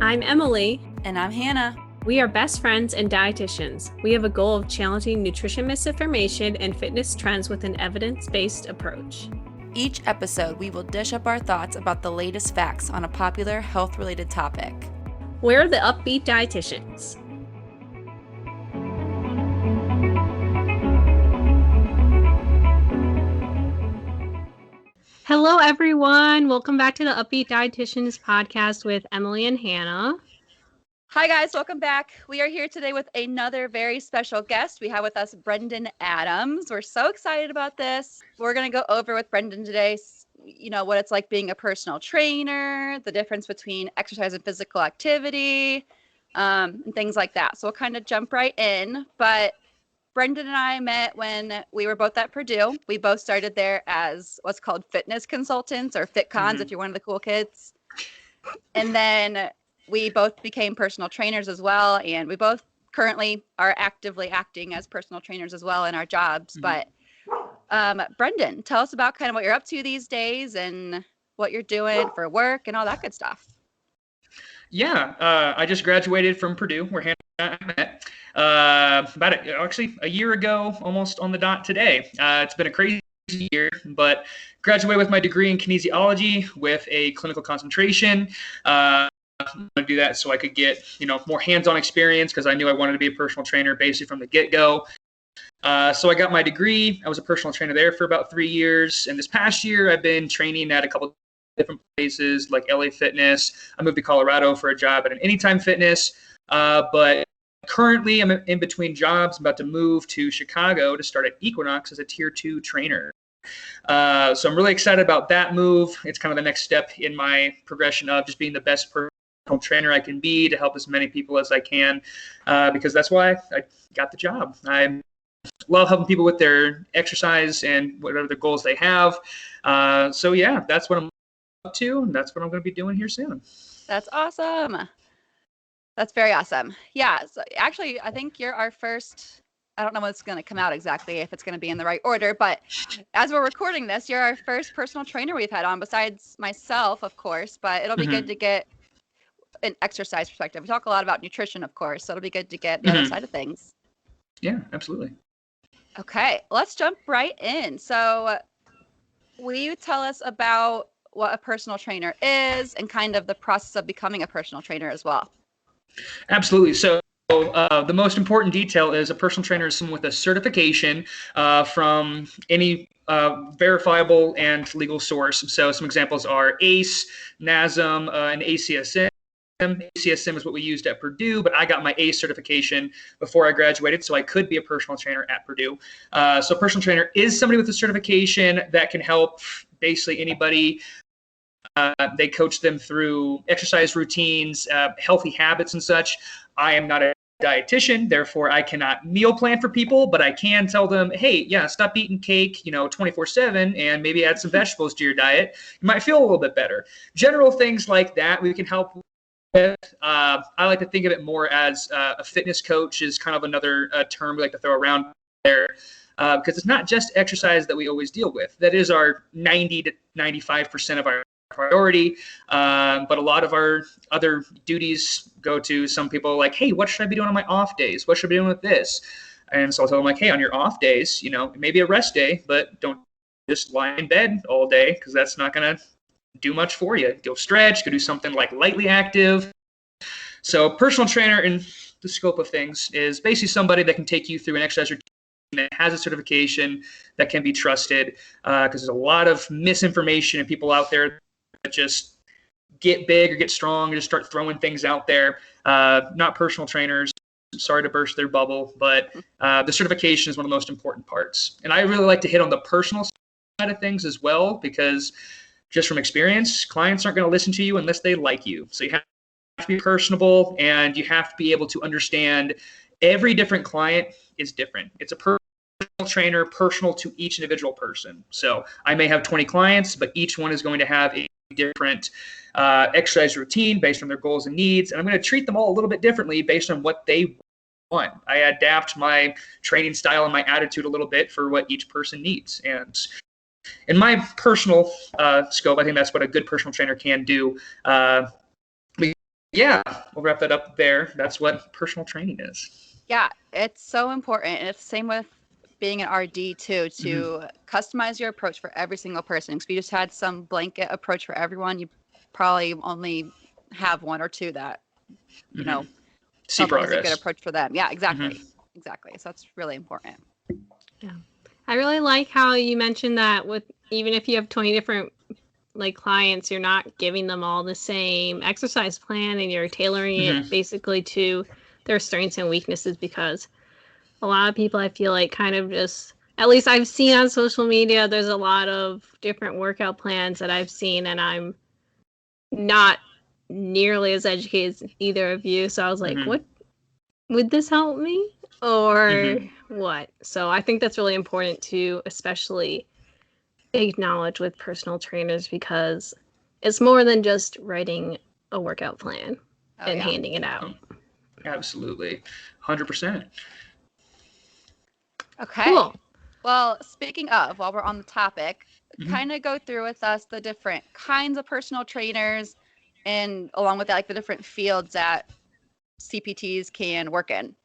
I'm Emily. And I'm Hannah. We are best friends and dietitians. We have a goal of challenging nutrition misinformation and fitness trends with an evidence-based approach. Each episode, we will dish up our thoughts about the latest facts on a popular health-related topic. We're the Up-Beet Dietitians. Hello, everyone. Welcome back to the Up-Beet Dietitians podcast with Emily and Hannah. Hi, guys. Welcome back. We are here today with another very special guest. We have with us Brendan Adams. We're so excited about this. We're going to go over with Brendan today, what it's like being a personal trainer, the difference between exercise and physical activity, and things like that. So we'll kind of jump right in. But Brendan and I met when we were both at Purdue. We both started there as what's called fitness consultants or FitCons, if you're one of the cool kids. And then we both became personal trainers as well. And we both currently are actively acting as personal trainers as well in our jobs. But Brendan, tell us about kind of what you're up to these days and what you're doing for work and all that good stuff. Yeah, I just graduated from Purdue, where Hannah and I met actually a year ago, almost on the dot today. It's been a crazy year, but graduated with my degree in kinesiology with a clinical concentration. I wanted to do that so I could get more hands-on experience because I knew I wanted to be a personal trainer basically from the get-go. So I got my degree. I was a personal trainer there for about 3 years, and this past year I've been training at a couple different places like LA Fitness. I moved to Colorado for a job at an Anytime Fitness, but currently I'm in between jobs. I'm about to move to Chicago to start at Equinox as a tier 2 trainer. So I'm really excited about that move. It's kind of the next step in my progression of just being the best personal trainer I can be to help as many people as I can, because that's why I got the job. I love helping people with their exercise and whatever their goals they have. So yeah, that's what I'm up to, and that's what I'm going to be doing here soon. That's awesome. That's very awesome. Yeah. So actually, I think you're our first. I don't know what's going to come out exactly, if it's going to be in the right order, but as we're recording this, you're our first personal trainer we've had on, besides myself, of course. But it'll be good to get an exercise perspective. We talk a lot about nutrition, of course, so it'll be good to get the other side of things. Yeah, absolutely. Okay, let's jump right in. So will you tell us about what a personal trainer is and kind of the process of becoming a personal trainer as well? Absolutely. So the most important detail is a personal trainer is someone with a certification from any verifiable and legal source. So some examples are ACE, NASM, and ACSM. ACSM is what we used at Purdue, but I got my ACE certification before I graduated, so I could be a personal trainer at Purdue. So a personal trainer is somebody with a certification that can help basically anybody. They coach them through exercise routines, healthy habits and such. I am not a dietitian, therefore I cannot meal plan for people, but I can tell them, hey, yeah, stop eating cake, 24/7, and maybe add some vegetables to your diet. You might feel a little bit better. General things like that we can help with. I like to think of it more as a fitness coach is kind of another term we like to throw around there. Because it's not just exercise that we always deal with. That is our 90 to 95% of our priority. But a lot of our other duties go to some people like, hey, what should I be doing on my off days? What should I be doing with this? And so I'll tell them like, hey, on your off days, maybe a rest day, but don't just lie in bed all day because that's not going to do much for you. Go stretch, go do something like lightly active. So personal trainer in the scope of things is basically somebody that can take you through an exercise routine that has a certification that can be trusted, because there's a lot of misinformation and people out there that just get big or get strong and just start throwing things out there. Not personal trainers. Sorry to burst their bubble, but the certification is one of the most important parts. And I really like to hit on the personal side of things as well, because just from experience, clients aren't going to listen to you unless they like you. So you have to be personable, and you have to be able to understand every different client is different. It's a personal trainer, personal to each individual person. So I may have 20 clients, but each one is going to have a different exercise routine based on their goals and needs. And I'm going to treat them all a little bit differently based on what they want. I adapt my training style and my attitude a little bit for what each person needs. And in my personal scope, I think that's what a good personal trainer can do. yeah, we'll wrap that up there. That's what personal training is. Yeah, it's so important. And it's the same with being an RD too, Mm-hmm. to customize your approach for every single person. Because if you just had some blanket approach for everyone, you probably only have one or two that, you know, See felt like it's a good progress. approach for them. Yeah, exactly. Mhm. Exactly. So that's really important. Yeah. I really like how you mentioned that with even if you have 20 different like clients, you're not giving them all the same exercise plan and you're tailoring it basically to their strengths and weaknesses, because a lot of people I feel like kind of just, at least I've seen on social media, there's a lot of different workout plans that I've seen, and I'm not nearly as educated as either of you. So I was like, what would this help me or what? So I think that's really important to especially acknowledge with personal trainers, because it's more than just writing a workout plan and handing it out. Absolutely. 100%. Okay. Cool. Well, speaking of, while we're on the topic, kind of go through with us the different kinds of personal trainers, and along with that, like the different fields that CPTs can work in.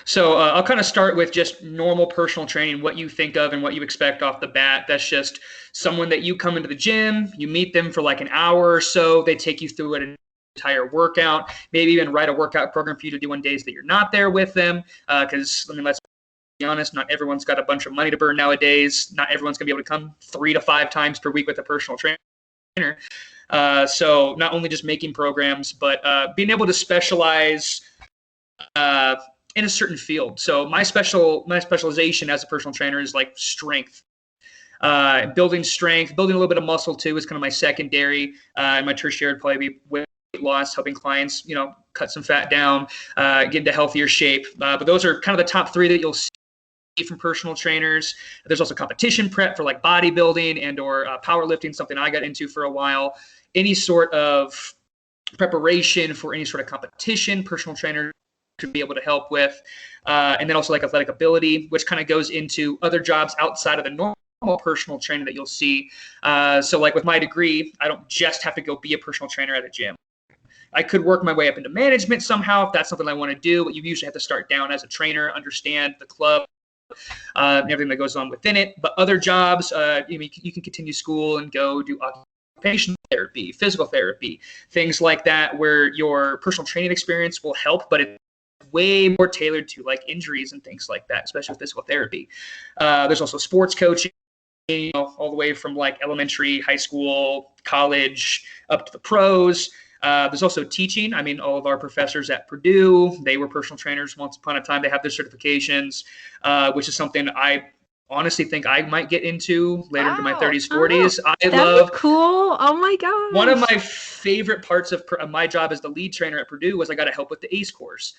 So I'll kind of start with just normal personal training, what you think of and what you expect off the bat. That's just someone that you come into the gym, you meet them for like an hour or so, they take you through an entire workout, maybe even write a workout program for you to do on days that you're not there with them. Because, let's be honest, not everyone's got a bunch of money to burn nowadays. Not everyone's going to be able to come 3 to 5 times per week with a personal trainer. So not only just making programs, but being able to specialize in a certain field. So my specialization as a personal trainer is like strength. Building strength, building a little bit of muscle too is kind of my secondary. And my tertiary would probably be weight loss, helping clients, cut some fat down, get into healthier shape. But those are kind of the top 3 that you'll see from personal trainers. There's also competition prep for like bodybuilding and or powerlifting, something I got into for a while. Any sort of preparation for any sort of competition, personal trainer to be able to help with. And then also like athletic ability, which kind of goes into other jobs outside of the normal personal training that you'll see. So like with my degree, I don't just have to go be a personal trainer at a gym. I could work my way up into management somehow if that's something I want to do, but you usually have to start down as a trainer, understand the club, and everything that goes on within it. But other jobs, you can continue school and go do occupational therapy, physical therapy, things like that, where your personal training experience will help, but it's way more tailored to like injuries and things like that, especially with physical therapy. There's also sports coaching, all the way from like elementary, high school, college, up to the pros. There's also teaching. I mean, all of our professors at Purdue, they were personal trainers once upon a time. They have their certifications, which is something I honestly think I might get into later into my 30s, 40s. I love cool. Oh my god. One of my favorite parts of my job as the lead trainer at Purdue was I got to help with the ACE course.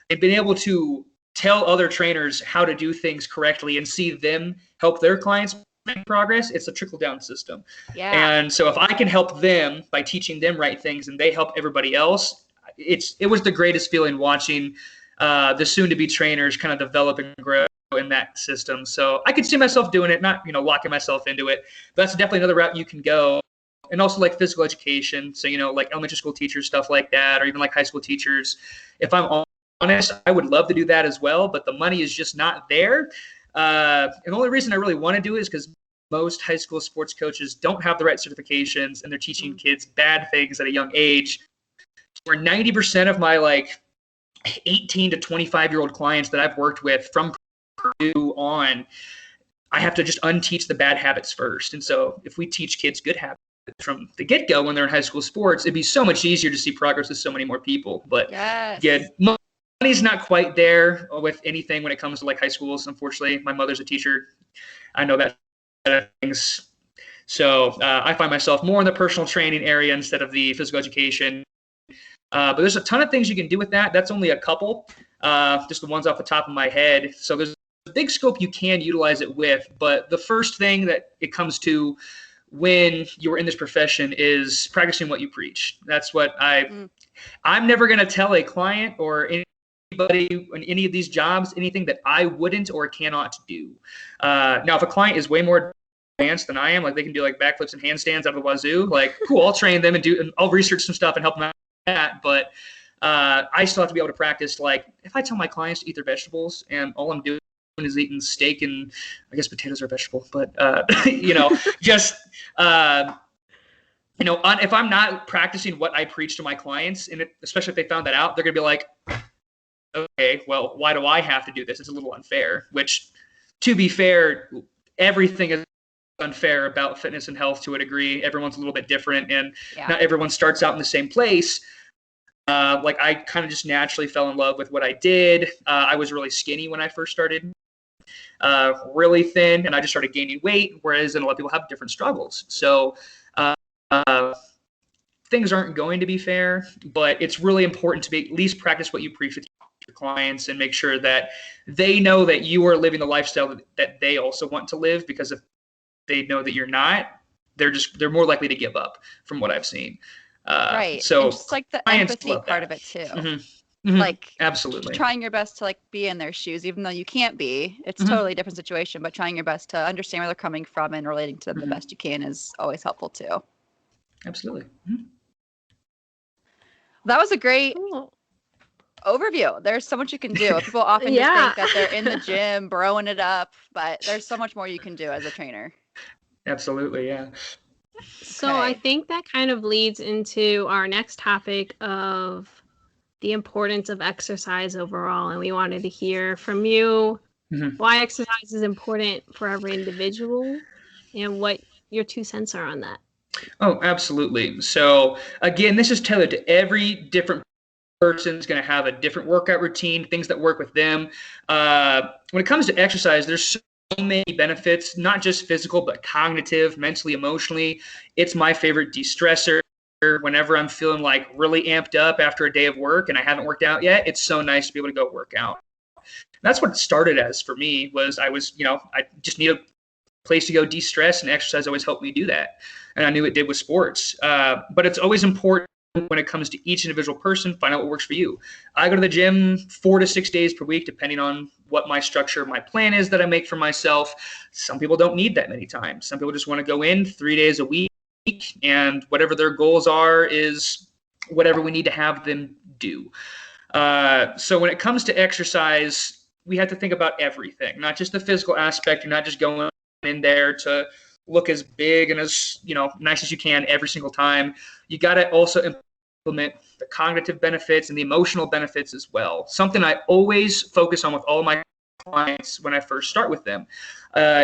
And being able to tell other trainers how to do things correctly and see them help their clients make progress, it's a trickle-down system. Yeah. And so if I can help them by teaching them right things and they help everybody else, it was the greatest feeling watching the soon-to-be trainers kind of develop and grow in that system. So I could see myself doing it, not locking myself into it, but that's definitely another route you can go. And also like physical education, so like elementary school teachers, stuff like that, or even like high school teachers. If I'm honest, I would love to do that as well, but the money is just not there. And the only reason I really want to do it is because most high school sports coaches don't have the right certifications, and they're teaching kids bad things at a young age. Where 90% of my like 18 to 25-year-old clients that I've worked with from Purdue on, I have to just unteach the bad habits first. And so if we teach kids good habits from the get-go when they're in high school sports, it'd be so much easier to see progress with so many more people. But yeah, money's not quite there with anything when it comes to like high schools. Unfortunately, my mother's a teacher. I know that things. So I find myself more in the personal training area instead of the physical education. But there's a ton of things you can do with that. That's only a couple, just the ones off the top of my head. So there's a big scope you can utilize it with. But the first thing that it comes to when you're in this profession is practicing what you preach. That's what I'm never going to tell a client or anybody in any of these jobs anything that I wouldn't or cannot do. Now, if a client is way more advanced than I am. Like they can do like backflips and handstands out of the wazoo. Like, cool, I'll train them and I'll research some stuff and help them out with that. But I still have to be able to practice. Like if I tell my clients to eat their vegetables and all I'm doing is eating steak and I guess potatoes are a vegetable, but just if I'm not practicing what I preach to my clients, and especially if they found that out, they're gonna be like, okay, well, why do I have to do this? It's a little unfair. Which, to be fair, everything is unfair about fitness and health to a degree. Everyone's a little bit different, and not everyone starts out in the same place. Like I kind of just naturally fell in love with what I did. I was really skinny when I first started, really thin, and I just started gaining weight, whereas a lot of people have different struggles. So things aren't going to be fair, but it's really important to at least practice what you preach with your clients and make sure that they know that you are living the lifestyle that they also want to live, because if they know that you're not, they're more likely to give up from what I've seen. Right. So and just like the empathy part of it too. Mm-hmm. Like absolutely trying your best to like be in their shoes, even though you can't be. It's totally a different situation, but trying your best to understand where they're coming from and relating to them the best you can is always helpful too. Absolutely. That was a great overview. There's so much you can do. People often just think that they're in the gym broing it up, but there's so much more you can do as a trainer. Absolutely, yeah. So I think that kind of leads into our next topic of the importance of exercise overall. And we wanted to hear from you why exercise is important for every individual and what your 2 cents are on that. Oh, absolutely. So again, this is tailored to every different person's going to have a different workout routine, things that work with them. When it comes to exercise, there's so many benefits, not just physical, but cognitive, mentally, emotionally. It's my favorite de-stressor. Whenever I'm feeling like really amped up after a day of work and I haven't worked out yet, it's so nice to be able to go work out. That's what it started as for me. I just need a place to go de-stress, and exercise always helped me do that. And I knew it did with sports. But it's always important when it comes to each individual person, find out what works for you. I go to the gym 4 to 6 days per week, depending on what my structure, my plan is that I make for myself. Some people don't need that many times. Some people just want to go in 3 days a week, and whatever their goals are is whatever we need to have them do. So when it comes to exercise, we have to think about everything, not just the physical aspect. You're not just going in there to look as big and as nice as you can every single time. You got to also implement the cognitive benefits and the emotional benefits as well. Something I always focus on with all of my clients when I first start with them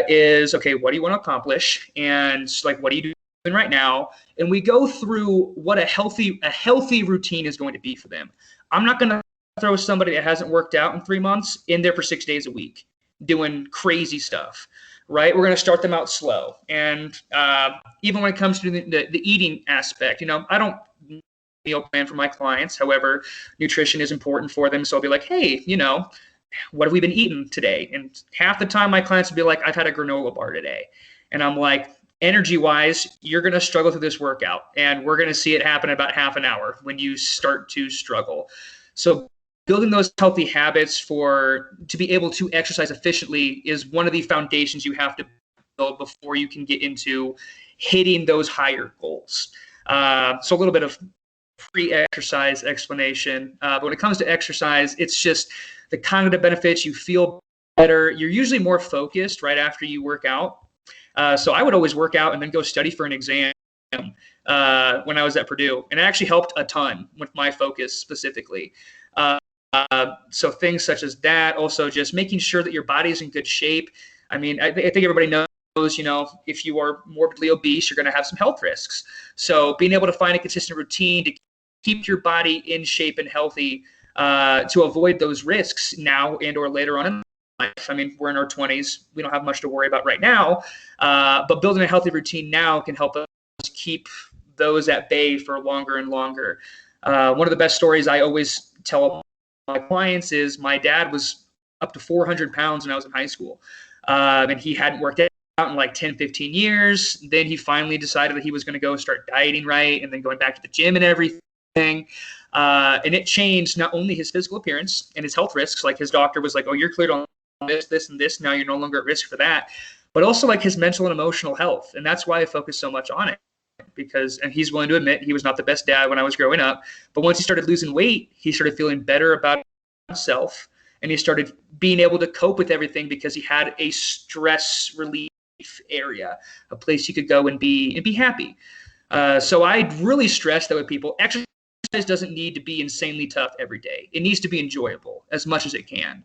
is, okay, what do you want to accomplish? And like, what are you doing right now? And we go through what a healthy routine is going to be for them. I'm not going to throw somebody that hasn't worked out in 3 months in there for 6 days a week doing crazy stuff. Right? We're going to start them out slow. And even when it comes to the eating aspect, I don't meal plan for my clients. However, nutrition is important for them. So I'll be like, hey, what have we been eating today? And half the time my clients will be like, I've had a granola bar today. And I'm like, energy wise, you're going to struggle through this workout. And we're going to see it happen in about half an hour when you start to struggle. So building those healthy habits to be able to exercise efficiently is one of the foundations you have to build before you can get into hitting those higher goals. So a little bit of pre-exercise explanation. But when it comes to exercise, it's just the cognitive benefits. You feel better. You're usually more focused right after you work out. So I would always work out and then go study for an exam when I was at Purdue. And it actually helped a ton with my focus specifically. So things such as that, also just making sure that your body is in good shape. I mean, I think everybody knows, if you are morbidly obese, you're going to have some health risks. So being able to find a consistent routine to keep your body in shape and healthy to avoid those risks now and or later on in life. I mean, we're in our 20s. We don't have much to worry about right now. But building a healthy routine now can help us keep those at bay for longer and longer. One of the best stories I always tell my clients is my dad was up to 400 pounds when I was in high school. And he hadn't worked out in like 10, 15 years. Then he finally decided that he was going to go start dieting right and then going back to the gym and everything. And it changed not only his physical appearance and his health risks. Like his doctor was like, oh, you're cleared on this, and this. Now you're no longer at risk for that. but also like his mental and emotional health. And that's why I focus so much on it, because, and he's willing to admit he was not the best dad when I was growing up, but once he started losing weight, he started feeling better about himself, and he started being able to cope with everything because he had a stress relief area, a place he could go and be happy. So I really stress that with people. Exercise doesn't need to be insanely tough every day. It needs to be enjoyable as much as it can.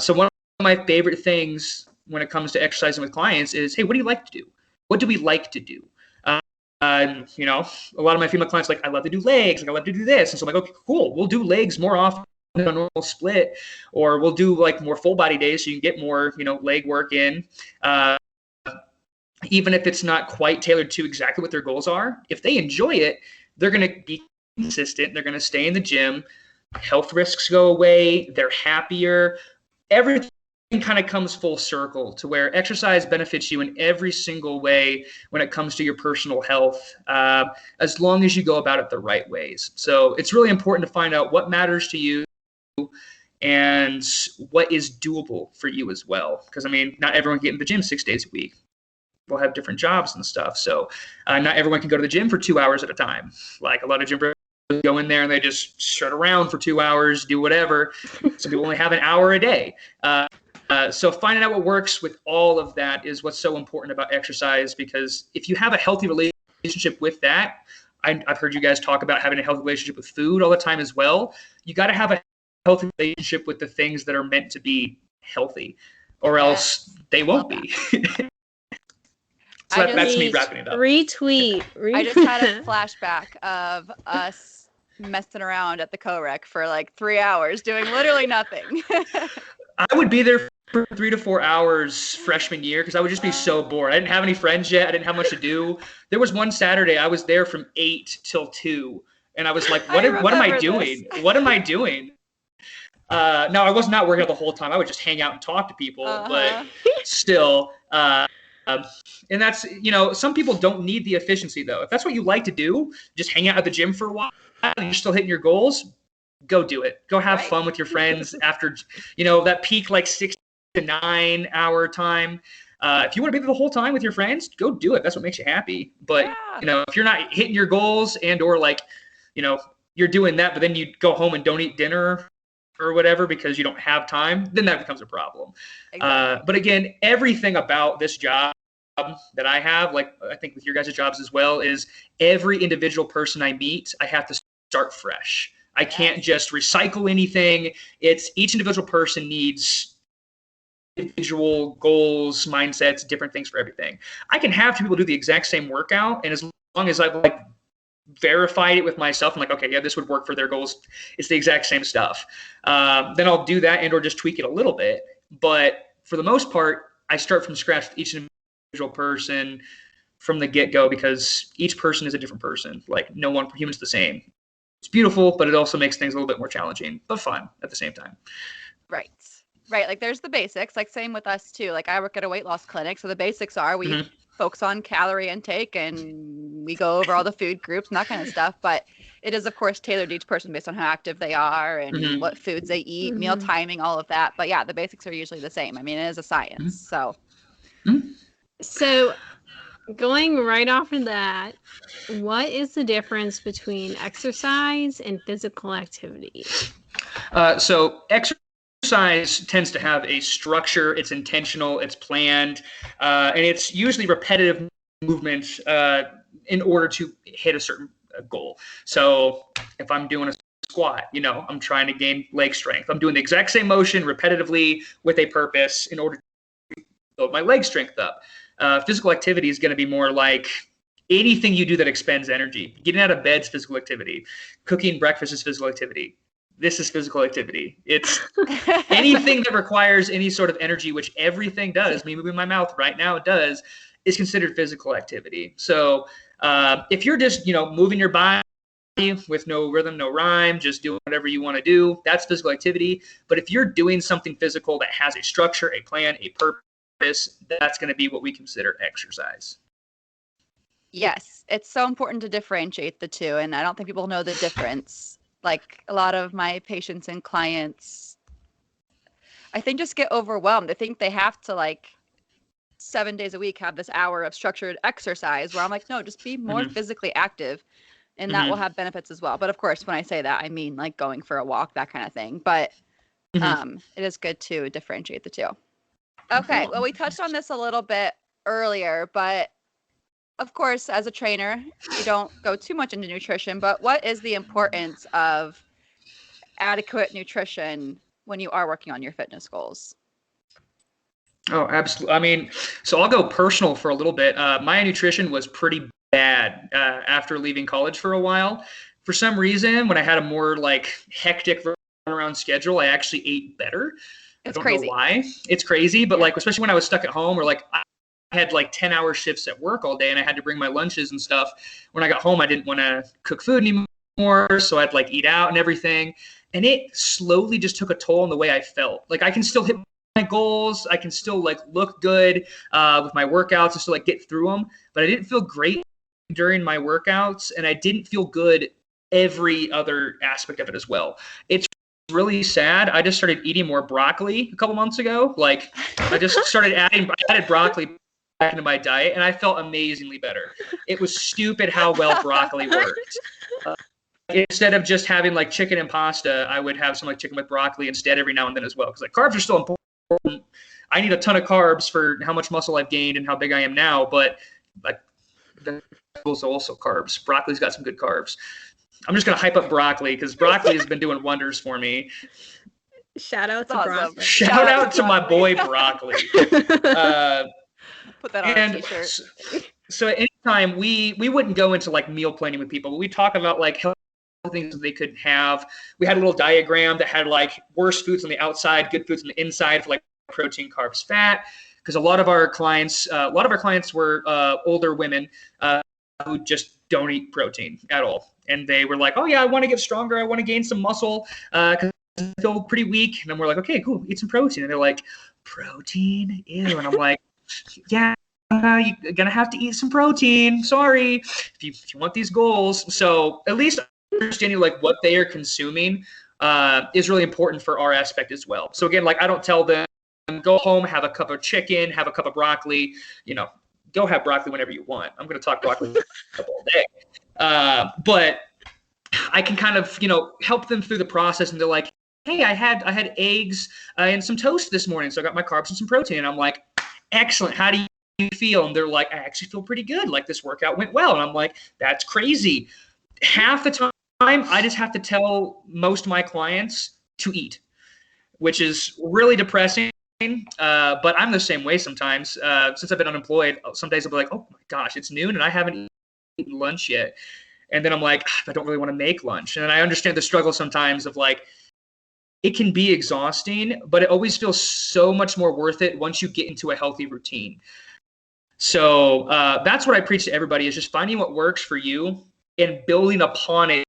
So one of my favorite things when it comes to exercising with clients is, hey, what do you like to do? What do we like to do? You know, a lot of my female clients, like, I love to do legs, like I love to do this. And so I'm like, okay, cool. We'll do legs more often than a normal split, or we'll do like more full body days so you can get more, you know, leg work in. Even if it's not quite tailored to exactly what their goals are, if they enjoy it, they're going to be consistent. They're going to stay in the gym. Health risks go away. They're happier. Everything kind of comes full circle to where exercise benefits you in every single way when it comes to your personal health, as long as you go about it the right ways. So it's really important to find out what matters to you and what is doable for you as well. Because, I mean, not everyone can get in the gym 6 days a week. We'll have different jobs and stuff. So not everyone can go to the gym for 2 hours at a time. Like a lot of gym bros go in there and they just strut around for 2 hours, do whatever. Some people only have an hour a day. So finding out what works with all of that is what's so important about exercise, because if you have a healthy relationship with that, I've heard you guys talk about having a healthy relationship with food all the time as well. You got to have a healthy relationship with the things that are meant to be healthy, or else they won't be. So that's me wrapping it up. Retweet. I just had a flashback of us messing around at the co-rec for like 3 hours doing literally nothing. I would be there for 3 to 4 hours freshman year because I would just be so bored. I didn't have any friends yet. I didn't have much to do. There was one Saturday I was there from 8 till 2, and I was like, what am I doing? What am I doing? No, I was not working out the whole time. I would just hang out and talk to people, but still. And that's, you know, some people don't need the efficiency though. If that's what you like to do, just hang out at the gym for a while and you're still hitting your goals, go do it. Go have fun with your friends after, you know, that peak like 6 to 9 hour time. If you want to be there the whole time with your friends, go do it. That's what makes you happy. But, you know, if you're not hitting your goals and or like, you know, you're doing that, but then you go home and don't eat dinner or whatever because you don't have time, then that becomes a problem. Exactly. But again, everything about this job that I have, like I think with your guys' jobs as well, is every individual person I meet, I have to start fresh. I can't just recycle anything. It's each individual person needs individual goals, mindsets, different things for everything. I can have two people do the exact same workout, and as long as I've like verified it with myself, I'm like, okay, yeah, this would work for their goals. It's the exact same stuff. Then I'll do that and or just tweak it a little bit. But for the most part, I start from scratch with each individual person from the get-go because each person is a different person. Like no one human's the same. It's beautiful, but it also makes things a little bit more challenging, but fun at the same time. Right. Like there's the basics, like same with us too. Like I work at a weight loss clinic. So the basics are we focus on calorie intake and we go over all the food groups and that kind of stuff. But it is, of course, tailored to each person based on how active they are and what foods they eat, meal timing, all of that. But yeah, the basics are usually the same. I mean, it is a science. So going right off of that, what is the difference between exercise and physical activity? So exercise tends to have a structure. It's intentional, it's planned, and it's usually repetitive movement in order to hit a certain goal. So if I'm doing a squat, you know, I'm trying to gain leg strength. I'm doing the exact same motion repetitively with a purpose in order to build my leg strength up. Physical activity is going to be more like anything you do that expends energy. Getting out of bed is physical activity. Cooking breakfast is physical activity. This is physical activity. It's anything that requires any sort of energy, which everything does. Me moving my mouth right now, it does, is considered physical activity. So if you're just, you know, moving your body with no rhythm, no rhyme, just doing whatever you want to do, that's physical activity. But if you're doing something physical that has a structure, a plan, a purpose, that's going to be what we consider exercise. Yes, it's so important to differentiate the two. And I don't think people know the difference. Like a lot of my patients and clients, I think just get overwhelmed. They think they have to like 7 days a week have this hour of structured exercise, where I'm like, no, just be more physically active, and that will have benefits as well. But of course, when I say that, I mean like going for a walk, that kind of thing. But it is good to differentiate the two. Okay, well, we touched on this a little bit earlier, but of course, as a trainer, you don't go too much into nutrition, but what is the importance of adequate nutrition when you are working on your fitness goals? Oh, absolutely. I mean, so I'll go personal for a little bit. My nutrition was pretty bad after leaving college for a while. For some reason, when I had a more like hectic around schedule, I actually ate better. It's I don't crazy. know why. It's crazy, but like, especially when I was stuck at home, or like I had like 10-hour shifts at work all day and I had to bring my lunches and stuff. When I got home, I didn't want to cook food anymore, so I'd like eat out and everything. And it slowly just took a toll on the way I felt. Like I can still hit my goals. I can still like look good with my workouts and still like get through them, but I didn't feel great during my workouts, and I didn't feel good every other aspect of it as well. It's really sad. I just started eating more broccoli a couple months ago. Like I just started added broccoli back into my diet, and I felt amazingly better. It was stupid how well broccoli works. Instead of just having like chicken and pasta, I would have some like chicken with broccoli instead every now and then as well. Because like carbs are still important. I need a ton of carbs for how much muscle I've gained and how big I am now. But like vegetables are also carbs. Broccoli's got some good carbs. I'm just gonna hype up broccoli because broccoli has been doing wonders for me. Shout out to Awesome. broccoli. Shout out to my boy broccoli. Put that on a t-shirt. So at any time we wouldn't go into like meal planning with people, but we talk about like healthy things that they could have. We had a little diagram that had like worst foods on the outside, good foods on the inside for like protein, carbs, fat. Because a lot of our clients were older women who just don't eat protein at all. And they were like, oh yeah, I want to get stronger. I want to gain some muscle because I feel pretty weak. And then we're like, okay, cool, eat some protein. And they're like, protein? Ew. And I'm like, yeah, you're going to have to eat some protein. Sorry, if you want these goals. So at least understanding like what they are consuming is really important for our aspect as well. So again, like I don't tell them, go home, have a cup of chicken, have a cup of broccoli, go have broccoli whenever you want. I'm going to talk broccoli all day. But I can kind of, help them through the process, and they're like, hey, I had eggs and some toast this morning, so I got my carbs and some protein. And I'm like, excellent. How do you feel? And they're like, I actually feel pretty good. Like this workout went well. And I'm like, that's crazy. Half the time, I just have to tell most of my clients to eat, which is really depressing. But I'm the same way sometimes. Since I've been unemployed, some days I'll be like, oh my gosh, it's noon and I haven't eaten lunch yet. And then I'm like, I don't really want to make lunch. And I understand the struggle sometimes of like, it can be exhausting, but it always feels so much more worth it once you get into a healthy routine. So that's what I preach to everybody, is just finding what works for you and building upon it,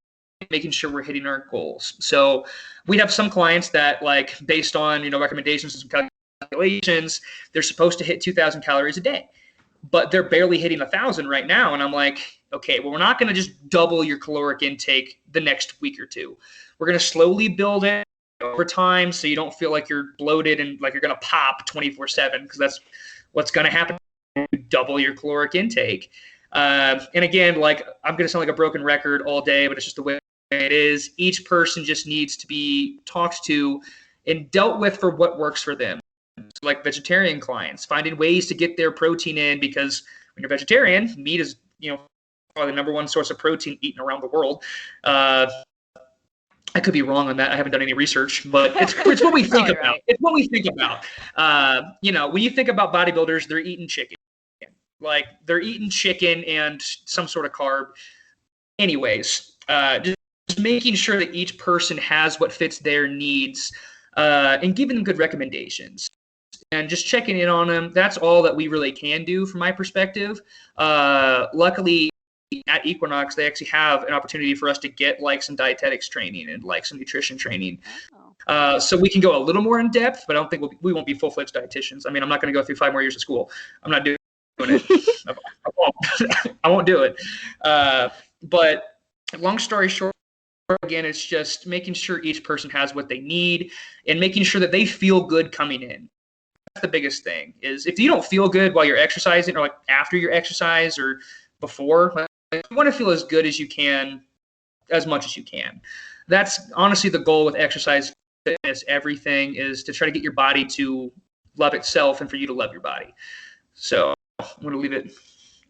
making sure we're hitting our goals. So we have some clients that, like, based on, recommendations and some calculations, they're supposed to hit 2,000 calories a day, but they're barely hitting 1,000 right now. And I'm like, okay, well, we're not going to just double your caloric intake the next week or two. We're going to slowly build it over time so you don't feel like you're bloated and like you're going to pop 24/7, because that's what's going to happen. Double your caloric intake. And again, like, I'm going to sound like a broken record all day, but it's just the way it is. Each person just needs to be talked to and dealt with for what works for them. So like vegetarian clients, finding ways to get their protein in, because when you're vegetarian, meat is, probably the number one source of protein eaten around the world. I could be wrong on that. I haven't done any research, but it's what we think about. Right. It's what we think about. When you think about bodybuilders, they're eating chicken. Like, they're eating chicken and some sort of carb. Anyways, just making sure that each person has what fits their needs, and giving them good recommendations and just checking in on them. That's all that we really can do from my perspective. Luckily, at Equinox, they actually have an opportunity for us to get like some dietetics training and like some nutrition training. So we can go a little more in depth, but I don't think we won't be full-fledged dietitians. I mean, I'm not going to go through 5 more years of school. I'm not doing it. I won't do it. But long story short, again, it's just making sure each person has what they need and making sure that they feel good coming in. the biggest thing is if you don't feel good while you're exercising or like after your exercise or before, like, you want to feel as good as you can, as much as you can. That's honestly the goal with exercise, fitness, everything is to try to get your body to love itself and for you to love your body. So I'm going to leave it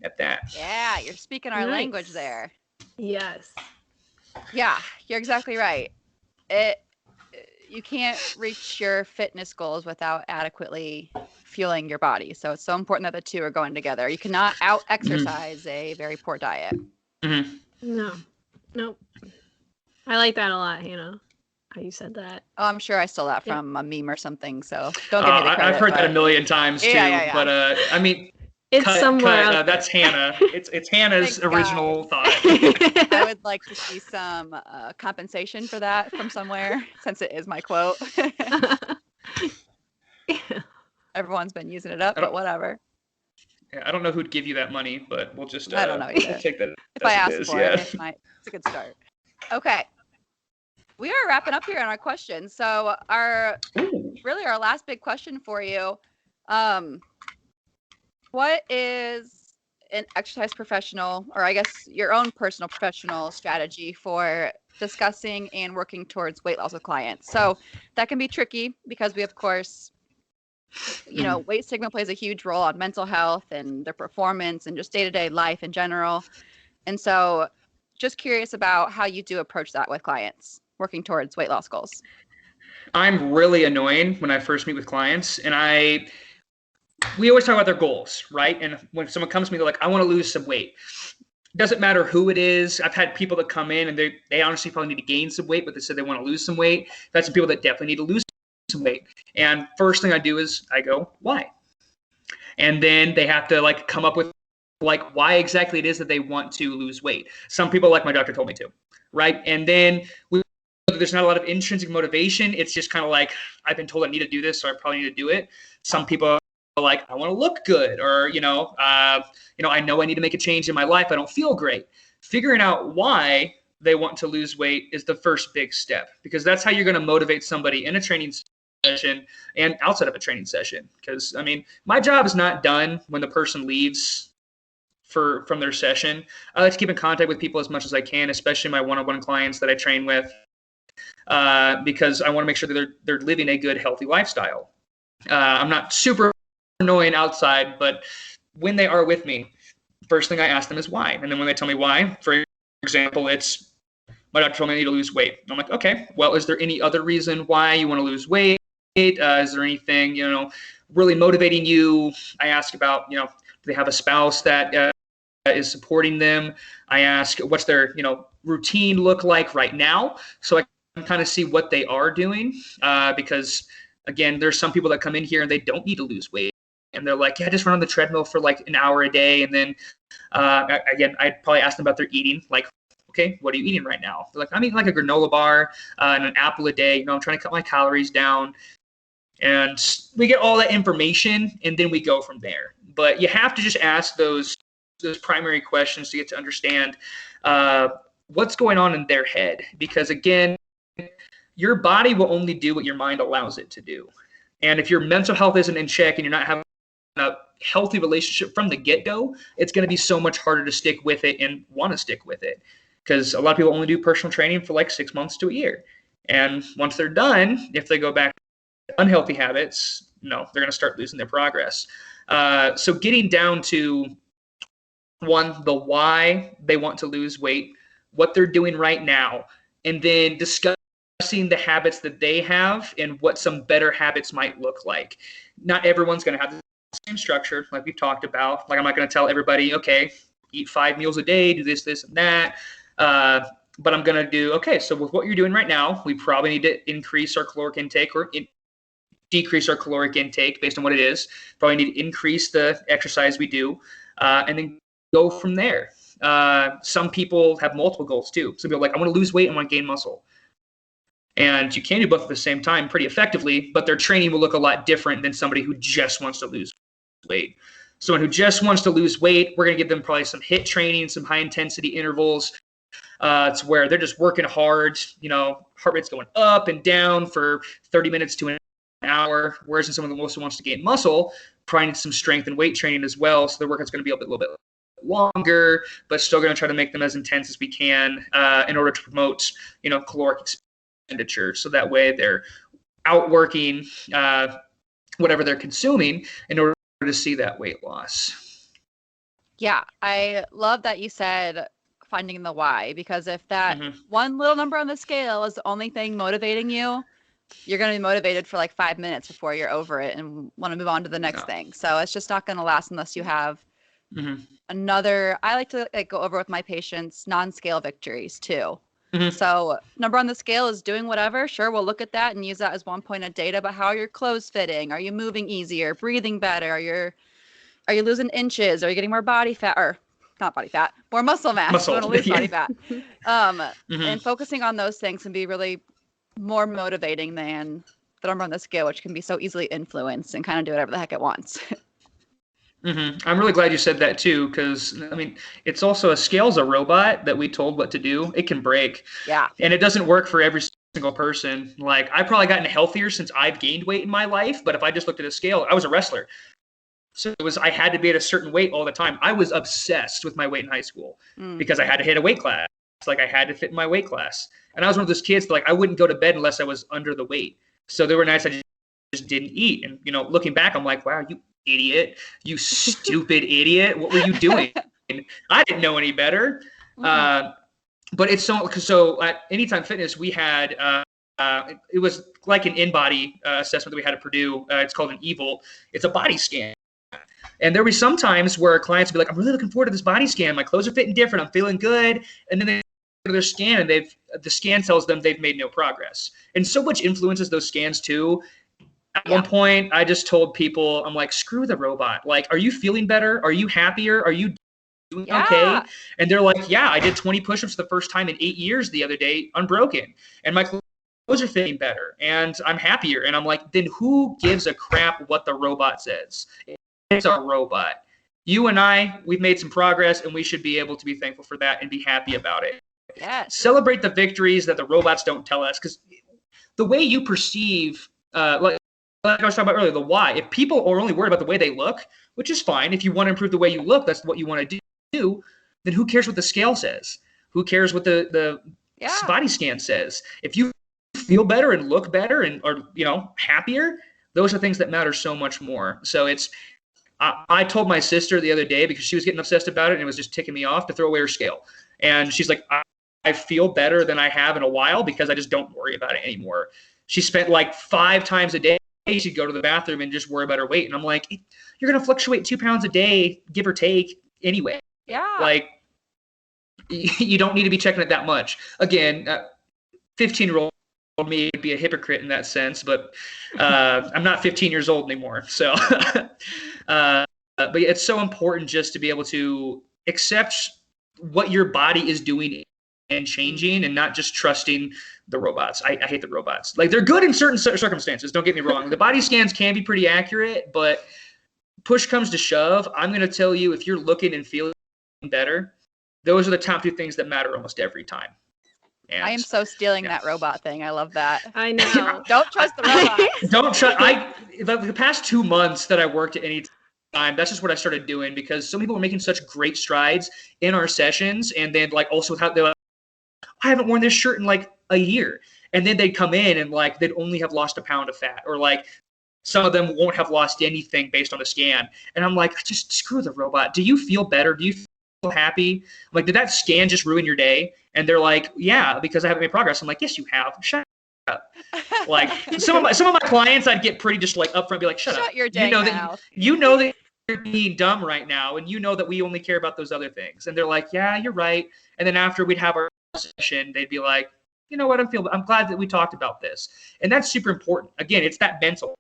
at that. Yeah, you're speaking our language there. Yes. Yeah, you're exactly right. You can't reach your fitness goals without adequately fueling your body. So it's so important that the two are going together. You cannot out-exercise a very poor diet. Mm-hmm. No. Nope. I like that a lot, Hannah, how you said that. Oh, I'm sure I stole that from a meme or something. So don't give me the credit. I've heard that a million times too. Yeah. But I mean, it's somewhere. That's Hannah. It's Hannah's original thought. I would like to see some compensation for that from somewhere, since it is my quote. Everyone's been using it up, but whatever. Yeah, I don't know who'd give you that money, but we'll just I don't know either. We'll take that. If I ask for it, it's a good start. Okay. We are wrapping up here on our questions. So our last big question for you, what is an exercise professional, or I guess your own personal professional strategy for discussing and working towards weight loss with clients? So that can be tricky because we, of course, weight stigma plays a huge role on mental health and their performance and just day-to-day life in general. And so just curious about how you do approach that with clients working towards weight loss goals. I'm really annoying when I first meet with clients, and we always talk about their goals, right? And when someone comes to me, they're like, I want to lose some weight. It doesn't matter who it is. I've had people that come in and they honestly probably need to gain some weight, but they said they want to lose some weight. That's some people that definitely need to lose some weight. And first thing I do is I go, why? And then they have to like come up with like why exactly it is that they want to lose weight. Some people, like my doctor told me to, right? And then there's not a lot of intrinsic motivation. It's just kind of like, I've been told I need to do this, so I probably need to do it. Some people are like, I want to look good, or I know I need to make a change in my life. I don't feel great. Figuring out why they want to lose weight is the first big step, because that's how you're going to motivate somebody in a training session and outside of a training session. Because I mean, my job is not done when the person leaves from their session. I like to keep in contact with people as much as I can, especially my one-on-one clients that I train with, because I want to make sure that they're living a good, healthy lifestyle. I'm not super annoying outside, but when they are with me, first thing I ask them is why. And then when they tell me why, for example, it's my doctor told me I need to lose weight. I'm like, okay, well, is there any other reason why you want to lose weight? Is there anything, really motivating you? I ask about, do they have a spouse that is supporting them? I ask, what's their, routine look like right now? So I can kind of see what they are doing, because again, there's some people that come in here and they don't need to lose weight. And they're like, yeah, just run on the treadmill for like an hour a day. And then, again, I'd probably ask them about their eating. Like, okay, what are you eating right now? They're like, I'm eating like a granola bar and an apple a day. I'm trying to cut my calories down. And we get all that information, and then we go from there. But you have to just ask those primary questions to get to understand what's going on in their head. Because, again, your body will only do what your mind allows it to do. And if your mental health isn't in check and you're not having a healthy relationship from the get-go, it's going to be so much harder to stick with it and want to stick with it, because a lot of people only do personal training for like 6 months to a year. And once they're done, if they go back to unhealthy habits, they're going to start losing their progress. So getting down to the why they want to lose weight, what they're doing right now, and then discussing the habits that they have and what some better habits might look like. Not everyone's going to have the same structure like we've talked about. Like, I'm not going to tell everybody, okay, eat 5 meals a day, do this, this, and that. But I'm going to do, okay, so with what you're doing right now, we probably need to increase our caloric intake or decrease our caloric intake based on what it is. Probably need to increase the exercise we do, and then go from there. Some people have multiple goals too. Some people are like, I want to lose weight, I want to gain muscle. And you can do both at the same time pretty effectively, but their training will look a lot different than somebody who just wants to lose weight. Someone who just wants to lose weight, we're going to give them probably some HIIT training, some high intensity intervals. It's where they're just working hard, heart rate's going up and down for 30 minutes to an hour, whereas in someone that mostly wants to gain muscle, probably needs some strength and weight training as well. So the workout's going to be a little bit longer, but still going to try to make them as intense as we can in order to promote, caloric expenditure. So that way they're outworking whatever they're consuming in order to see that weight loss. Yeah, I love that you said finding the why, because if that one little number on the scale is the only thing motivating you, you're going to be motivated for like 5 minutes before you're over it and want to move on to the next thing. So it's just not going to last unless you have another. I like to go over with my patients non-scale victories too. So number on the scale is doing whatever. Sure, we'll look at that and use that as one point of data. But how are your clothes fitting? Are you moving easier? Breathing better? Are you losing inches? Are you getting more body fat, or not body fat, more muscle mass? You want to lose body fat. And focusing on those things can be really more motivating than the number on the scale, which can be so easily influenced and kind of do whatever the heck it wants. I'm really glad you said that too, because it's also a scale's a robot that we told what to do. It can break. Yeah. And it doesn't work for every single person. Like, I've probably gotten healthier since I've gained weight in my life, but if I just looked at a scale, I was a wrestler. So I had to be at a certain weight all the time. I was obsessed with my weight in high school because I had to hit a weight class. Like, I had to fit in my weight class. And I was one of those kids that I wouldn't go to bed unless I was under the weight. So there were nights I just didn't eat. And, looking back, I'm like, wow, you idiot, you stupid idiot. What were you doing? I didn't know any better. But it's so at Anytime Fitness, we had, it was like an in-body assessment that we had at Purdue. It's called an EVOL. It's a body scan. And there were some times where clients would be like, I'm really looking forward to this body scan. My clothes are fitting different. I'm feeling good. And then they go to their scan and the scan tells them they've made no progress. And so much influences those scans too. At one point, I just told people, I'm like, screw the robot. Like, are you feeling better? Are you happier? Are you doing okay? And they're like, yeah, I did 20 push-ups the first time in 8 years the other day, unbroken. And my clothes are fitting better. And I'm happier. And I'm like, then who gives a crap what the robot says? It's a robot. You and I, we've made some progress, and we should be able to be thankful for that and be happy about it. Yes. Celebrate the victories that the robots don't tell us, because the way you perceive, like I was talking about earlier, the why. If people are only worried about the way they look, which is fine. If you want to improve the way you look, that's what you want to do. Then who cares what the scale says? Who cares what the body scan says? If you feel better and look better and are happier, those are things that matter so much more. So I told my sister the other day, because she was getting obsessed about it and it was just ticking me off, to throw away her scale. And she's like, I feel better than I have in a while because I just don't worry about it anymore. She spent like 5 times a day. She'd go to the bathroom and just worry about her weight. And I'm like, you're going to fluctuate 2 pounds a day, give or take, anyway. Yeah. Like, you don't need to be checking it that much. Again, 15-year-old me would be a hypocrite in that sense, but I'm not 15 years old anymore. So, but it's so important just to be able to accept what your body is doing and changing, and not just trusting the robots. I hate the robots. Like, they're good in certain circumstances. Don't get me wrong. The body scans can be pretty accurate, but push comes to shove. I'm going to tell you, if you're looking and feeling better, those are the top 2 things that matter almost every time. And I am so stealing that robot thing. I love that. I know. Don't trust the robot. Don't trust. The past 2 months that I worked at Anytime, that's just what I started doing, because some people were making such great strides in our sessions, and then also without I haven't worn this shirt in like a year. And then they'd come in and they'd only have lost a pound of fat, or some of them won't have lost anything based on the scan. And I'm like, just screw the robot. Do you feel better? Do you feel happy? I'm like, did that scan just ruin your day? And they're like, yeah, because I haven't made progress. I'm like, yes, you have. Shut up. Some of my clients, I'd get pretty just upfront, be like, shut up. Your dang mouth. You know that you're being dumb right now, and you know that we only care about those other things. And they're like, yeah, you're right. And then after we'd have our session, they'd be like, you know what, I'm glad that we talked about this. And that's super important. Again, it's that mental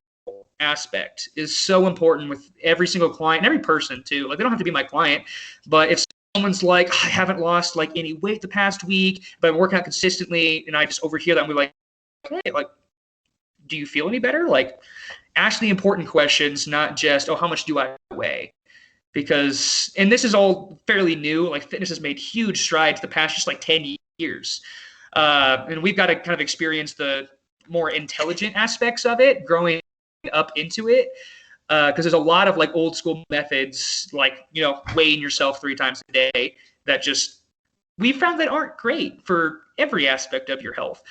aspect is so important with every single client and every person too. They don't have to be my client, but if someone's like, I haven't lost any weight the past week, but I'm working out consistently, and I just overhear that, I'm like, hey, do you feel any better? Ask the important questions, not just, oh, how much do I weigh? Because, and this is all fairly new, fitness has made huge strides the past just 10 years. And we've got to kind of experience the more intelligent aspects of it, growing up into it. Because there's a lot of like old school methods, like, weighing yourself 3 times a day that just, we found that aren't great for every aspect of your health.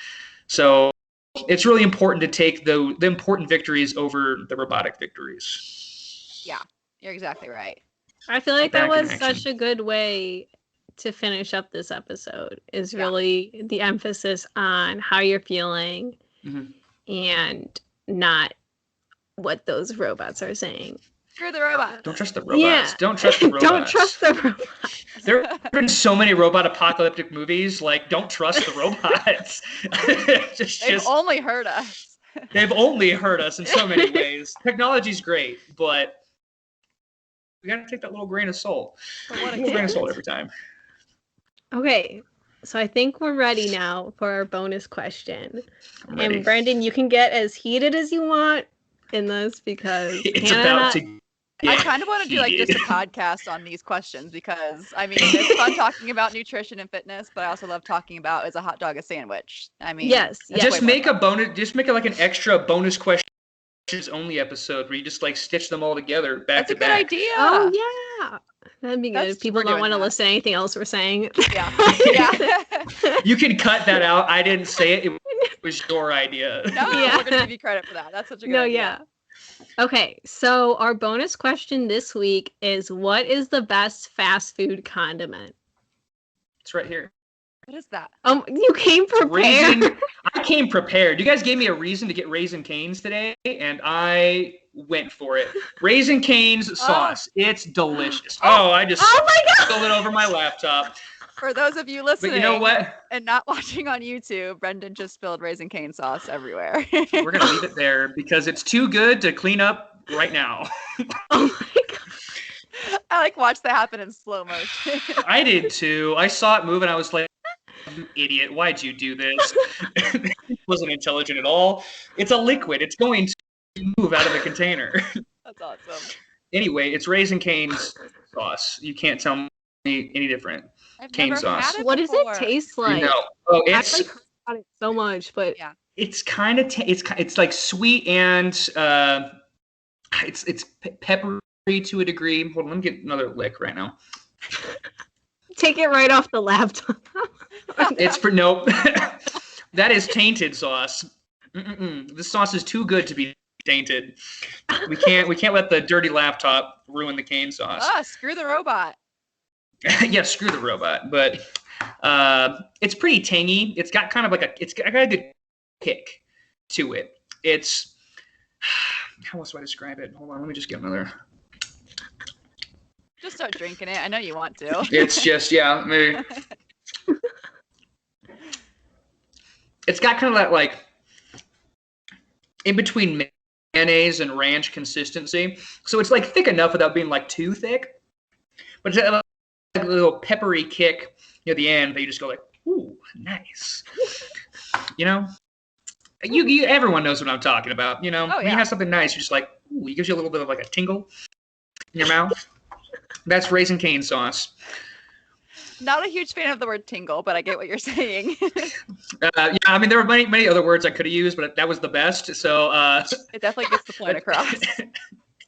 So it's really important to take the important victories over the robotic victories. Yeah, you're exactly right. I feel like that was such a good way to finish up this episode, is really the emphasis on how you're feeling and not what those robots are saying. Screw the robots. Don't trust the robots. Yeah. Don't trust the robots. Don't trust the robots. There have been so many robot apocalyptic movies, like, don't trust the robots. They've only hurt us. They've only hurt us in so many ways. Technology's great, but we gotta take that little grain of salt. A little grain of salt every time. Okay, so I think we're ready now for our bonus question. And Brendan, you can get as heated as you want in this, because it's about to I kind of want to do like just a podcast on these questions, because I mean, it's fun talking about nutrition and fitness, but I also love talking about, is a hot dog a sandwich? I mean, yes. Just make like an extra bonus questions only episode where you just like stitch them all together back to back. That's a good idea. Oh yeah, that'd be good. If people don't want to listen to anything else we're saying. Yeah. You can cut that out. I didn't say it. It was your idea. No, we're gonna give you credit for that. That's such a good idea. Yeah. Okay, so our bonus question this week is, what is the best fast food condiment? It's right here. What is that? You came prepared. I came prepared. You guys gave me a reason to get Raisin Cane's today, and I went for it. Raisin Cane's sauce. It's delicious. I just spilled it over my laptop. For those of you listening, but you know what? And not watching on YouTube, Brendan just spilled Raisin Cane sauce everywhere. We're gonna leave it there because it's too good to clean up right now. Oh my god! I watched that happen in slow motion. I did too. I saw it move and I was like, "You idiot! Why'd you do this?" It wasn't intelligent at all. It's a liquid. It's going to move out of the container. That's awesome. Anyway, it's Raisin Cane's sauce. You can't tell me any different. I've cane never sauce. had it What does before. it taste like? No. It's I've heard about it so much, but it's kind of it's like sweet and it's peppery to a degree. Hold on, let me get another lick right now. Take it right off the laptop. It's for nope. That is tainted sauce. This sauce is too good to be tainted. We can't let the dirty laptop ruin the cane sauce. Screw the robot. Yeah, screw the robot. But it's pretty tangy. It's got kind of like it's got a good kick to it. It's how else do I describe it? Hold on, let me just get another. Just start drinking it. I know you want to. It's just maybe. It's got kind of that like in between mayonnaise and ranch consistency. So it's like thick enough without being like too thick. But it's like a little peppery kick near the end that you just go like, ooh, nice. You everyone knows what I'm talking about. When you have something nice, you're just like, ooh, it gives you a little bit of like a tingle in your mouth. That's Raisin Cane sauce. Not a huge fan of the word tingle, but I get what you're saying. I mean, there were many other words I could have used, but that was the best. So it definitely gets the point across.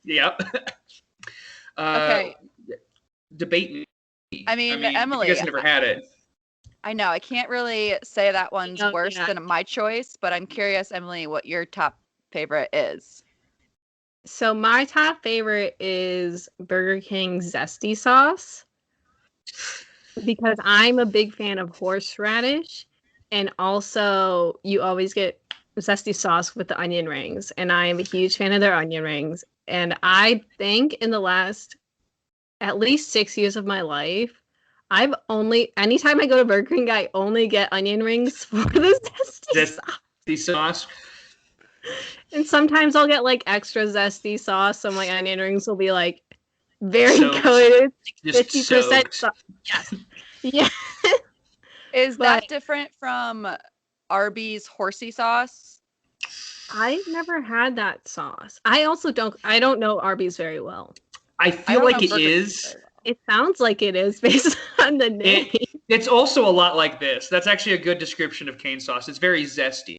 Yep. Okay. Debate me. I mean, Emily, you guys never had it. I know. I can't really say that one's worse than my choice, but I'm curious, Emily, what your top favorite is. So my top favorite is Burger King Zesty sauce, because I'm a big fan of horseradish, and also you always get zesty sauce with the onion rings, and I am a huge fan of their onion rings. And I think in the last at least 6 years of my life, anytime I go to Burger King, I only get onion rings for the zesty sauce. And sometimes I'll get like extra zesty sauce, so my onion rings will be like very good. 50% sauce. Yes. Yeah. Is that different from Arby's horsey sauce? I've never had that sauce. I don't know Arby's very well. I feel like it is. It sounds like it is based on the name. It's also a lot like this. That's actually a good description of cane sauce. It's very zesty.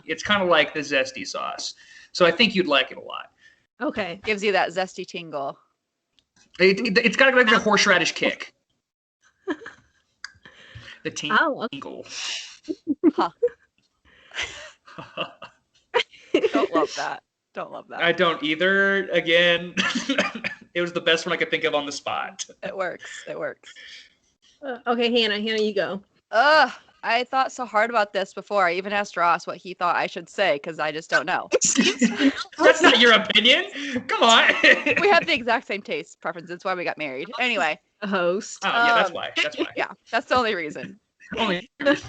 It's kind of like the zesty sauce. So I think you'd like it a lot. Okay. Gives you that zesty tingle. It's got like a horseradish kick. The tingle. Huh. Don't love that. Don't love that. I don't either. Again, it was the best one I could think of on the spot. It works. It works. Okay, Hannah, you go. I thought so hard about this before. I even asked Ross what he thought I should say because I just don't know. That's not your opinion. Come on. We have the exact same taste preferences. That's why we got married. Anyway. A host. Oh, yeah, that's why. That's why. Yeah, that's the only reason. Only. It's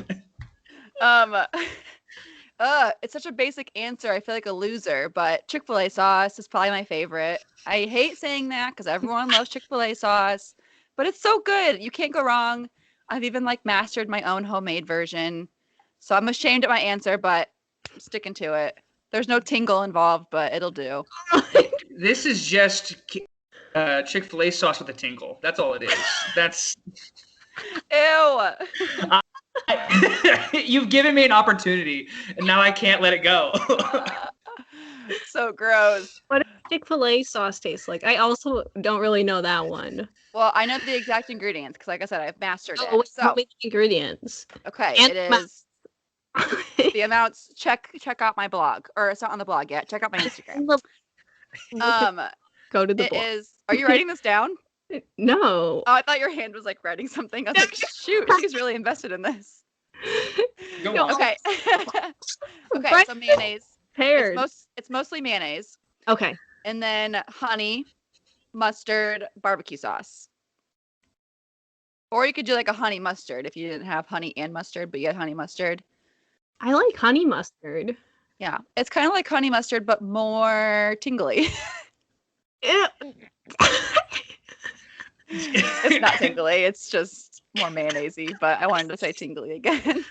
such a basic answer. I feel like a loser, but Chick-fil-A sauce is probably my favorite. I hate saying that because everyone loves Chick-fil-A sauce, but it's so good. You can't go wrong. I've even mastered my own homemade version. So I'm ashamed at my answer, but I'm sticking to it. There's no tingle involved, but it'll do. This is just Chick-fil-A sauce with a tingle. That's all it is. That's... Ew. You've given me an opportunity, and now I can't let it go. So gross. What does Chick-fil-A sauce taste like? I also don't really know that one. Well, I know the exact ingredients because, like I said, I've mastered it. Oh, So, tell me the ingredients. okay, And it is the amounts. Check out my blog, or it's not on the blog yet. Check out my Instagram. Go to the It blog. is. Are you writing this down? No. Oh, I thought your hand was writing something. I was like, shoot, she's really invested in this. Go on. Okay. Okay, so mayonnaise. Paired. It's mostly mayonnaise. Okay. And then honey, mustard, barbecue sauce. Or you could do a honey mustard if you didn't have honey and mustard, but you had honey mustard. I like honey mustard. Yeah. It's kind of like honey mustard, but more tingly. It's not tingly. It's just more mayonnaise-y, but I wanted to say tingly again.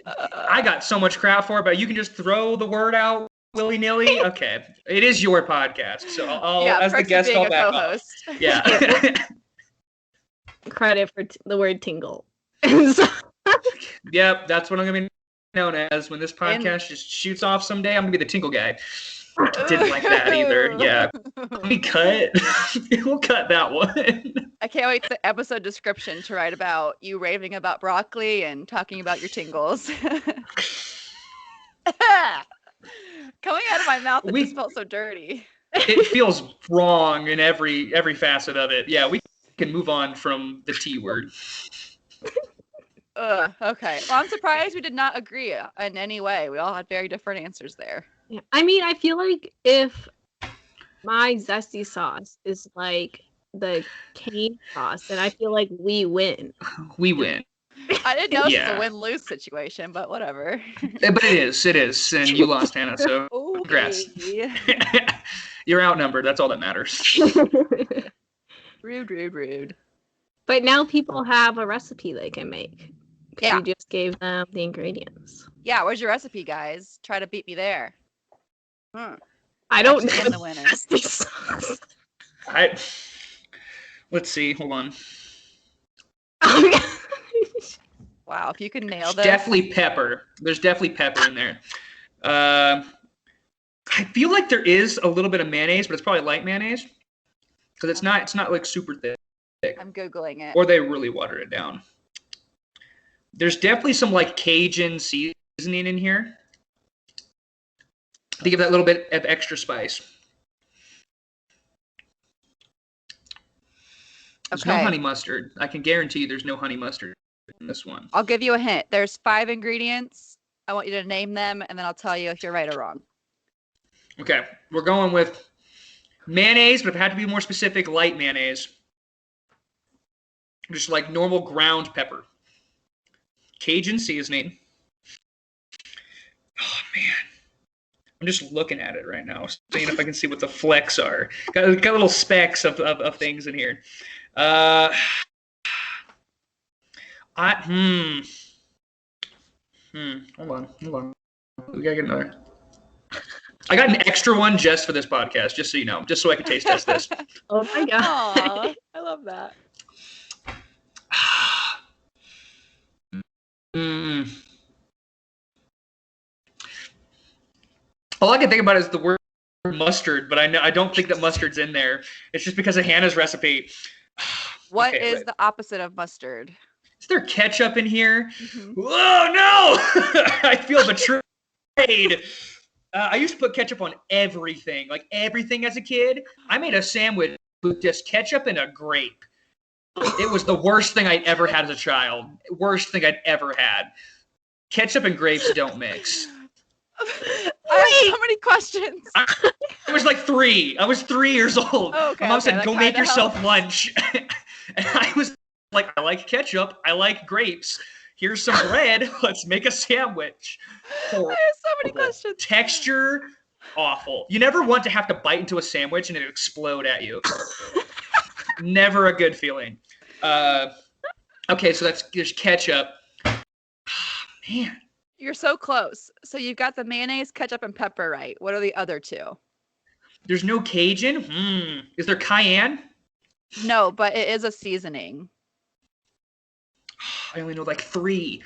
I got so much crap for it, but you can just throw the word out willy-nilly. Okay. It is your podcast, so I'll as the guest, I'll back off. Yeah. Credit for the word tingle. Yep, that's what I'm going to be known as when this podcast just shoots off someday. I'm going to be the tingle guy. Didn't like that either. Yeah. We cut. We'll cut that one. I can't wait for the episode description to write about you raving about broccoli and talking about your tingles. Coming out of my mouth, it just felt so dirty. It feels wrong in every facet of it. Yeah, we can move on from the T word. Okay. Well, I'm surprised we did not agree in any way. We all had very different answers there. Yeah. I mean, I feel like if my zesty sauce is like the cane sauce, then I feel like we win. We win. I didn't know it was a win-lose situation, but whatever. But it is, and you lost, Hannah, so congrats. You're outnumbered. That's all that matters. Rude. But now people have a recipe they can make. Yeah. You just gave them the ingredients. Yeah, where's your recipe, guys? Try to beat me there. I don't know the winner. Zesty sauce. Let's see. Hold on. Oh my gosh. Wow, if you could nail this. Definitely pepper. There's definitely pepper in there. I feel like there is a little bit of mayonnaise, but it's probably light mayonnaise because it's not like super thick. I'm Googling it. Or they really water it down. There's definitely some Cajun seasoning in here to give that little bit of extra spice. There's no honey mustard. I can guarantee you there's no honey mustard in this one. I'll give you a hint. There's 5 ingredients. I want you to name them, and then I'll tell you if you're right or wrong. Okay. We're going with mayonnaise, but if I had to be more specific, light mayonnaise. Just like normal ground pepper. Cajun seasoning. Oh, man. I'm just looking at it right now, seeing if I can see what the flecks are. Got little specks of things in here. Hold on. We gotta get another. I got an extra one just for this podcast, just so you know, just so I can taste test this. Oh my god! Aww, I love that. All I can think about is the word mustard, but I don't think that mustard's in there. It's just because of Hannah's recipe. What is the opposite of mustard? Is there ketchup in here? Mm-hmm. Oh, no! I feel betrayed. I used to put ketchup on everything, like everything as a kid. I made a sandwich with just ketchup and a grape. It was the worst thing I'd ever had as a child. Worst thing I'd ever had. Ketchup and grapes don't mix. I have so many questions. I was like 3. I was 3 years old. Oh, okay, My mom said, go make yourself helps. lunch. And I was like, I like ketchup. I like grapes. Here's some bread. Let's make a sandwich. Horrible. I have so many questions. Texture, awful. You never want to have to bite into a sandwich and it explode at you. Never a good feeling. Okay, so there's ketchup. Man. You're so close. So you've got the mayonnaise, ketchup, and pepper right. What are the other 2? There's no Cajun? Is there cayenne? No, but it is a seasoning. I only know like 3.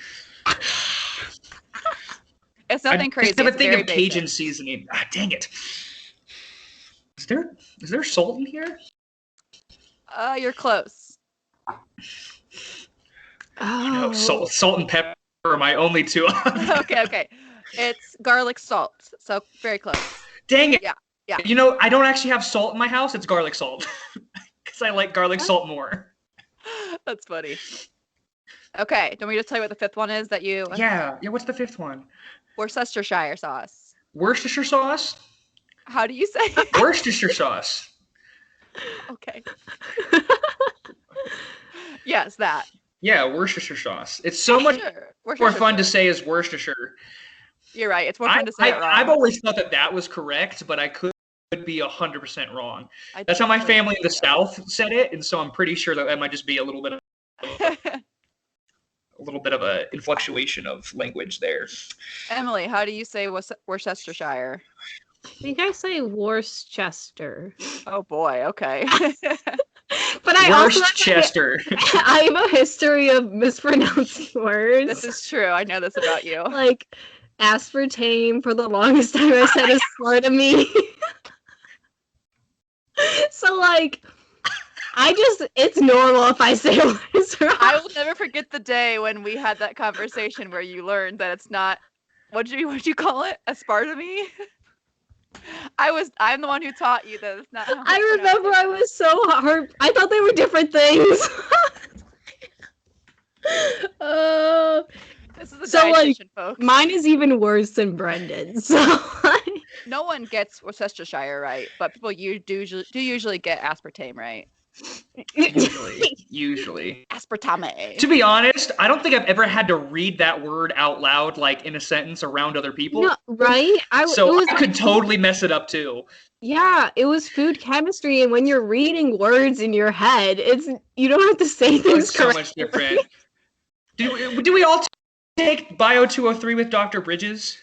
It's nothing crazy. I It's think very of Cajun basic. seasoning. Dang it. Is there salt in here? You're close. No, salt and pepper are my only 2. Okay. It's garlic salt. So very close. Dang it. Yeah. You know, I don't actually have salt in my house. It's garlic salt. Because I like garlic salt more. That's funny. Okay. Do you want me to tell you what the 5th one is that you... Yeah. What's the 5th one? Worcestershire sauce. Worcestershire sauce? How do you say it? Worcestershire sauce. Okay. Yes, that. Yeah, Worcestershire sauce. It's so much more fun to say as Worcestershire. You're right. It's more fun to say it wrong. I've always thought that was correct, but I could be 100% wrong. That's how my family in the South said it, and so I'm pretty sure that might just be a little bit of a influctuation of language there. Emily, how do you say Worcestershire? I think I say Worcester. Oh boy, okay. But I Worcester. I have a history of mispronouncing words. This is true. I know this about you. Like aspartame for the longest time I said a slur to me. So like it's normal if I say words wrong. I will never forget the day when we had that conversation where you learned that it's not what'd you call it? Aspartame? I'm the one who taught you that it's not. I remember I was so hurt. I thought they were different things. This is a dietitian, folks. Mine is even worse than Brendan's. So no one gets Worcestershire right, but people do usually get aspartame right. Usually. Aspartame. To be honest, I don't think I've ever had to read that word out loud, like in a sentence around other people. No, right? I could totally mess it up too. Yeah, it was food chemistry, and when you're reading words in your head, you don't have to say things so much different. Do we all take Bio 203 with Dr. Bridges?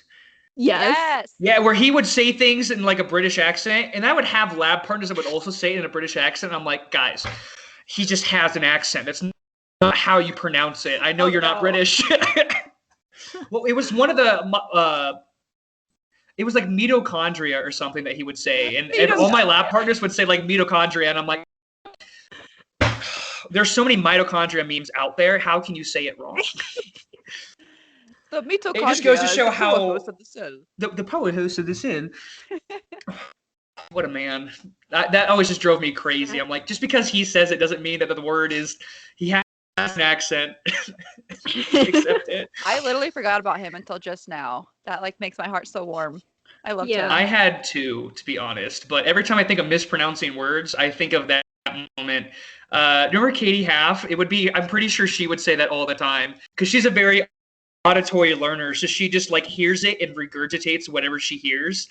Yes. Yeah, where he would say things in like a British accent, and I would have lab partners that would also say it in a British accent. And I'm like, guys, he just has an accent. That's not how you pronounce it. I know you're not British. Well, it was one of the it was like mitochondria or something that he would say, and all my lab partners would say like mitochondria, and I'm like, there's so many mitochondria memes out there. How can you say it wrong? The mitochondria. It just goes to show how the powerhouse of the cell. What a man! That always just drove me crazy. I'm like, just because he says it doesn't mean that the word is he has an accent. Accept it. I literally forgot about him until just now. That like makes my heart so warm. I love him. I had to be honest, but every time I think of mispronouncing words, I think of that moment. Remember Katie Half? I'm pretty sure she would say that all the time because she's a very auditory learner, so she just like hears it and regurgitates whatever she hears.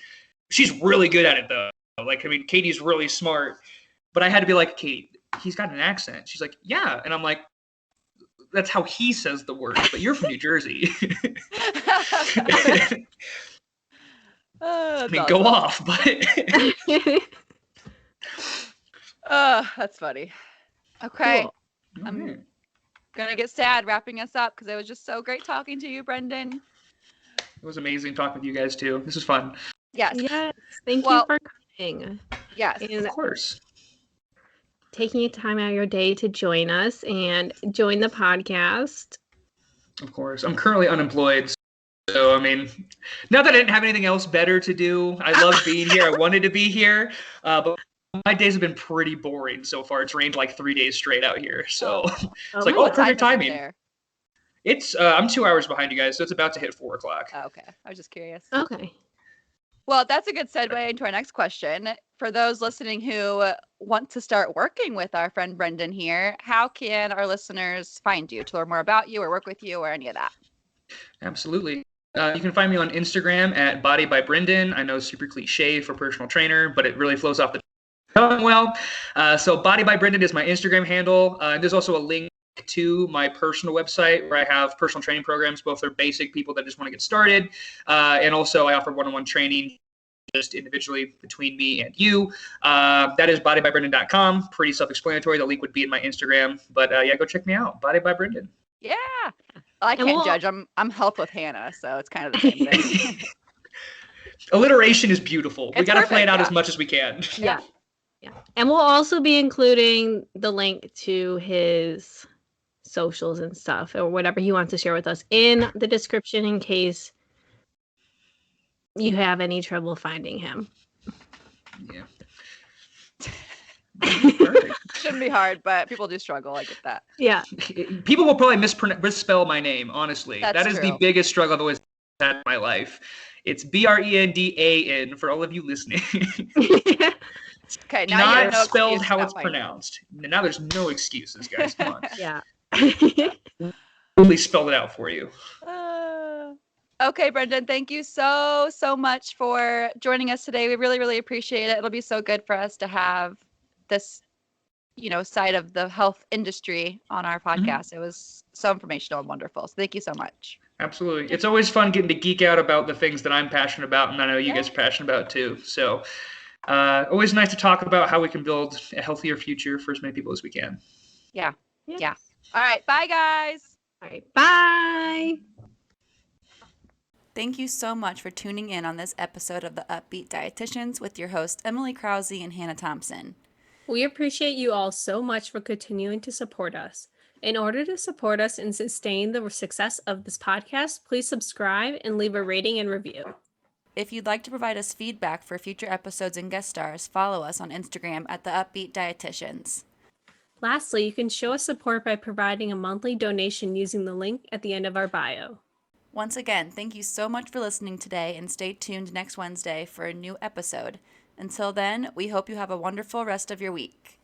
She's really good at it though. Like, I mean, Katie's really smart, but I had to be like, Katie, he's got an accent. She's like, yeah, and I'm like, that's how he says the word, but you're from New Jersey. I mean, go off, but that's funny. Okay. Cool. I'm gonna get sad wrapping us up because it was just so great talking to you, Brendan. It was amazing talking with you guys too. This was fun. Yes. Yes. Thank you Well, for coming yes. and Of course. taking a time out of your day to join us and join the podcast. Of course. I'm currently unemployed. So, I mean, not that I didn't have anything else better to do. I love being here. I wanted to be here. But my days have been pretty boring so far. It's rained like 3 days straight out here. So it's like, my God. perfect Time is it timing. there? It's I'm 2 hours behind you guys, so it's about to hit 4 o'clock. Oh, okay. I was just curious. Okay. Well, that's a good segue into our next question. For those listening who want to start working with our friend Brendan here, how can our listeners find you to learn more about you or work with you or any of that? Absolutely. You can find me on Instagram at Body by Brendan. I know super cliche for personal trainer, but it really flows off the tongue well. So Body by Brendan is my Instagram handle. And there's also a link to my personal website where I have personal training programs. Both are basic people that just want to get started. And also I offer one-on-one training just individually between me and you. That is bodybybrendan.com. Pretty self-explanatory. The link would be in my Instagram. But yeah, go check me out. Body by Brendan. Yeah. I can't judge. I'm helped with Hannah, so it's kind of the same thing. Alliteration is beautiful. We It's got to play it perfect, out yeah. as much as we can. Yeah. And we'll also be including the link to his socials and stuff or whatever he wants to share with us in the description in case you have any trouble finding him. Yeah. Shouldn't be hard, but people do struggle. I get that. Yeah. People will probably misspell my name, honestly. That's That is true. the biggest struggle I've always had in my life. It's Brendan for all of you listening. Okay, now you have Not no spelled excuse how not it's finding. pronounced. Now there's no excuses, guys. Come on. Yeah. Really spelled it out for you. Okay, Brendan, thank you so much for joining us today. We really, really appreciate it. It'll be so good for us to have this, side of the health industry on our podcast. It was so informational and wonderful. So thank you so much. Absolutely. It's always fun getting to geek out about the things that I'm passionate about, and I know you guys are passionate about too. So always nice to talk about how we can build a healthier future for as many people as we can. Yeah. All right. Bye, guys. All right. Bye. Thank you so much for tuning in on this episode of the Up-Beet Dietitians with your hosts, Emily Krause and Hannah Thompson. We appreciate you all so much for continuing to support us. In order to support us and sustain the success of this podcast, please subscribe and leave a rating and review. If you'd like to provide us feedback for future episodes and guest stars, follow us on Instagram at the Up-Beet Dietitians. Lastly, you can show us support by providing a monthly donation using the link at the end of our bio. Once again, thank you so much for listening today, and stay tuned next Wednesday for a new episode. Until then, we hope you have a wonderful rest of your week.